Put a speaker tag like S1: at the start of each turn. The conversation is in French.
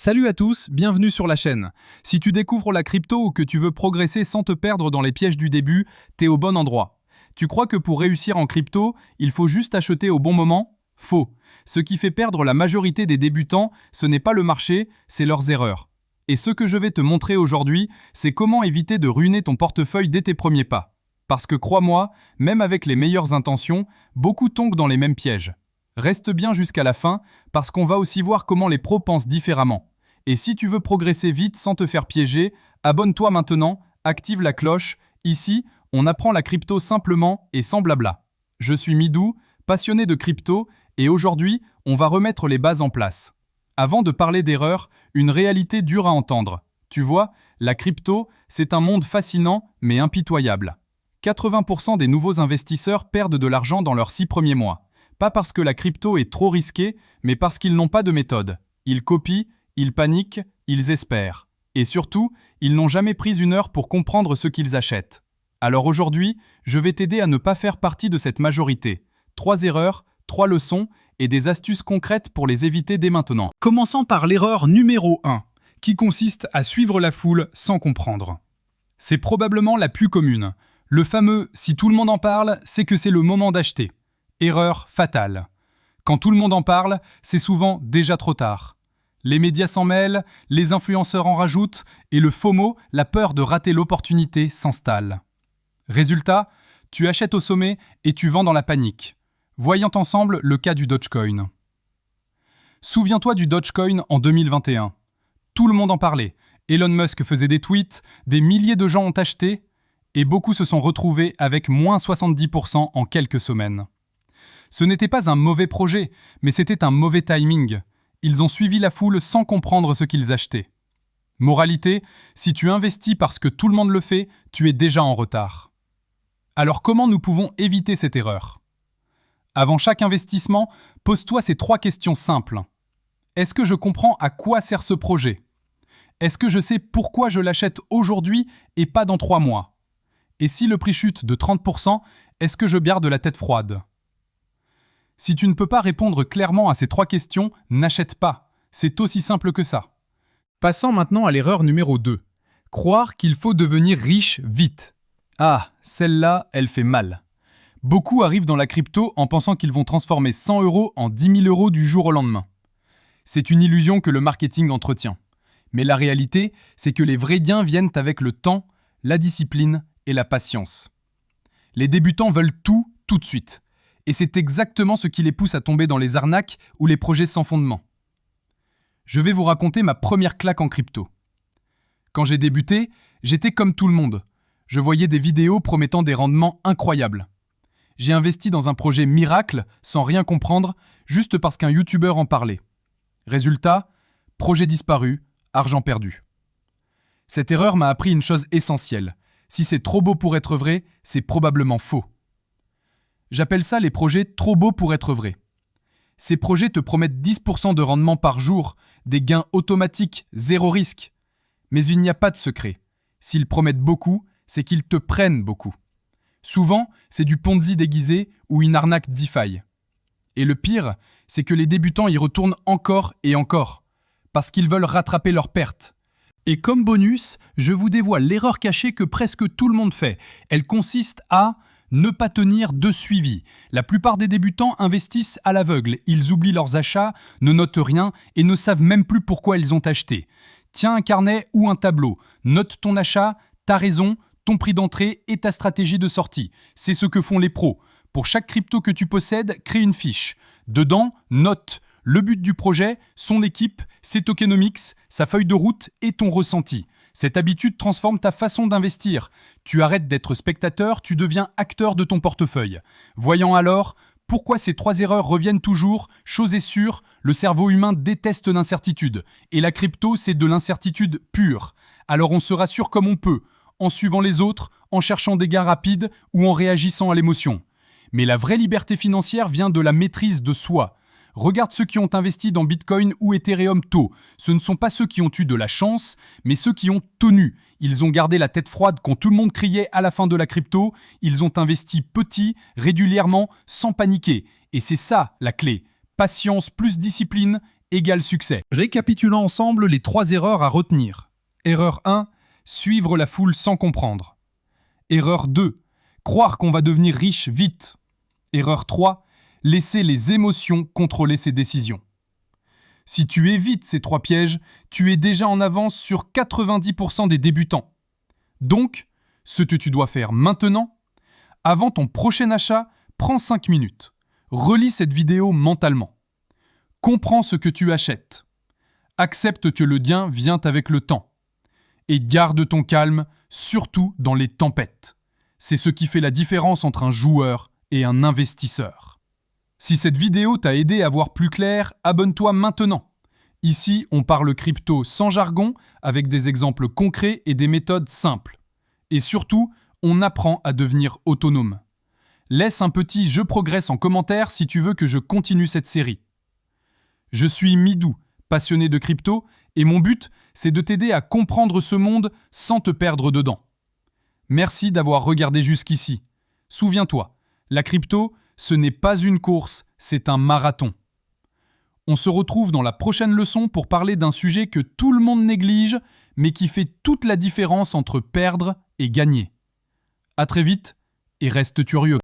S1: Salut à tous, bienvenue sur la chaîne. Si tu découvres la crypto ou que tu veux progresser sans te perdre dans les pièges du début, t'es au bon endroit. Tu crois que pour réussir en crypto, il faut juste acheter au bon moment? Faux. Ce qui fait perdre la majorité des débutants, ce n'est pas le marché, c'est leurs erreurs. Et ce que je vais te montrer aujourd'hui, c'est comment éviter de ruiner ton portefeuille dès tes premiers pas. Parce que crois-moi, même avec les meilleures intentions, beaucoup tombent dans les mêmes pièges. Reste bien jusqu'à la fin, parce qu'on va aussi voir comment les pros pensent différemment. Et si tu veux progresser vite sans te faire piéger, abonne-toi maintenant, active la cloche. Ici, on apprend la crypto simplement et sans blabla. Je suis Midou, passionné de crypto, et aujourd'hui, on va remettre les bases en place. Avant de parler d'erreurs, une réalité dure à entendre. Tu vois, la crypto, c'est un monde fascinant, mais impitoyable. 80% des nouveaux investisseurs perdent de l'argent dans leurs 6 premiers mois. Pas parce que la crypto est trop risquée, mais parce qu'ils n'ont pas de méthode. Ils copient, ils paniquent, ils espèrent. Et surtout, ils n'ont jamais pris une heure pour comprendre ce qu'ils achètent. Alors aujourd'hui, je vais t'aider à ne pas faire partie de cette majorité. 3 erreurs, 3 leçons et des astuces concrètes pour les éviter dès maintenant. Commençons par l'erreur numéro 1, qui consiste à suivre la foule sans comprendre. C'est probablement la plus commune. Le fameux « si tout le monde en parle, c'est que c'est le moment d'acheter ». Erreur fatale. Quand tout le monde en parle, c'est souvent déjà trop tard. Les médias s'en mêlent, les influenceurs en rajoutent, et le FOMO, la peur de rater l'opportunité, s'installe. Résultat, tu achètes au sommet et tu vends dans la panique. Voyons ensemble le cas du Dogecoin. Souviens-toi du Dogecoin en 2021. Tout le monde en parlait. Elon Musk faisait des tweets, des milliers de gens ont acheté, et beaucoup se sont retrouvés avec moins 70% en quelques semaines. Ce n'était pas un mauvais projet, mais c'était un mauvais timing. Ils ont suivi la foule sans comprendre ce qu'ils achetaient. Moralité, si tu investis parce que tout le monde le fait, tu es déjà en retard. Alors comment nous pouvons éviter cette erreur? Avant chaque investissement, pose-toi ces 3 questions simples. Est-ce que je comprends à quoi sert ce projet? Est-ce que je sais pourquoi je l'achète aujourd'hui et pas dans 3 mois? Et si le prix chute de 30%, est-ce que je garde la tête froide? Si tu ne peux pas répondre clairement à ces 3 questions, n'achète pas. C'est aussi simple que ça. Passons maintenant à l'erreur numéro 2. Croire qu'il faut devenir riche vite. Ah, celle-là, elle fait mal. Beaucoup arrivent dans la crypto en pensant qu'ils vont transformer 100 € en 10 000 € du jour au lendemain. C'est une illusion que le marketing entretient. Mais la réalité, c'est que les vrais gains viennent avec le temps, la discipline et la patience. Les débutants veulent tout de suite. Et c'est exactement ce qui les pousse à tomber dans les arnaques ou les projets sans fondement. Je vais vous raconter ma première claque en crypto. Quand j'ai débuté, j'étais comme tout le monde. Je voyais des vidéos promettant des rendements incroyables. J'ai investi dans un projet miracle sans rien comprendre, juste parce qu'un youtubeur en parlait. Résultat, projet disparu, argent perdu. Cette erreur m'a appris une chose essentielle. Si c'est trop beau pour être vrai, c'est probablement faux. J'appelle ça les projets trop beaux pour être vrais. Ces projets te promettent 10% de rendement par jour, des gains automatiques, 0 risque. Mais il n'y a pas de secret. S'ils promettent beaucoup, c'est qu'ils te prennent beaucoup. Souvent, c'est du Ponzi déguisé ou une arnaque DeFi. Et le pire, c'est que les débutants y retournent encore et encore, parce qu'ils veulent rattraper leurs pertes. Et comme bonus, je vous dévoile l'erreur cachée que presque tout le monde fait. Elle consiste à ne pas tenir de suivi. La plupart des débutants investissent à l'aveugle. Ils oublient leurs achats, ne notent rien et ne savent même plus pourquoi ils ont acheté. Tiens un carnet ou un tableau. Note ton achat, ta raison, ton prix d'entrée et ta stratégie de sortie. C'est ce que font les pros. Pour chaque crypto que tu possèdes, crée une fiche. Dedans, note le but du projet, son équipe, ses tokenomics, sa feuille de route et ton ressenti. Cette habitude transforme ta façon d'investir. Tu arrêtes d'être spectateur, tu deviens acteur de ton portefeuille. Voyons alors pourquoi ces 3 erreurs reviennent toujours. Chose est sûre, le cerveau humain déteste l'incertitude. Et la crypto, c'est de l'incertitude pure. Alors on se rassure comme on peut, en suivant les autres, en cherchant des gains rapides ou en réagissant à l'émotion. Mais la vraie liberté financière vient de la maîtrise de soi. Regarde ceux qui ont investi dans Bitcoin ou Ethereum tôt. Ce ne sont pas ceux qui ont eu de la chance, mais ceux qui ont tenu. Ils ont gardé la tête froide quand tout le monde criait à la fin de la crypto. Ils ont investi petit, régulièrement, sans paniquer. Et c'est ça la clé. Patience plus discipline égale succès. Récapitulons ensemble les 3 erreurs à retenir. Erreur 1, suivre la foule sans comprendre. Erreur 2, croire qu'on va devenir riche vite. Erreur 3, laisser les émotions contrôler ses décisions. Si tu évites ces 3 pièges, tu es déjà en avance sur 90% des débutants. Donc, ce que tu dois faire maintenant, avant ton prochain achat, prends 5 minutes. Relis cette vidéo mentalement. Comprends ce que tu achètes. Accepte que le gain vient avec le temps. Et garde ton calme, surtout dans les tempêtes. C'est ce qui fait la différence entre un joueur et un investisseur. Si cette vidéo t'a aidé à voir plus clair, abonne-toi maintenant. Ici, on parle crypto sans jargon, avec des exemples concrets et des méthodes simples. Et surtout, on apprend à devenir autonome. Laisse un petit « Je progresse » en commentaire si tu veux que je continue cette série. Je suis Midou, passionné de crypto, et mon but, c'est de t'aider à comprendre ce monde sans te perdre dedans. Merci d'avoir regardé jusqu'ici. Souviens-toi, la crypto, ce n'est pas une course, c'est un marathon. On se retrouve dans la prochaine leçon pour parler d'un sujet que tout le monde néglige, mais qui fait toute la différence entre perdre et gagner. À très vite et reste curieux.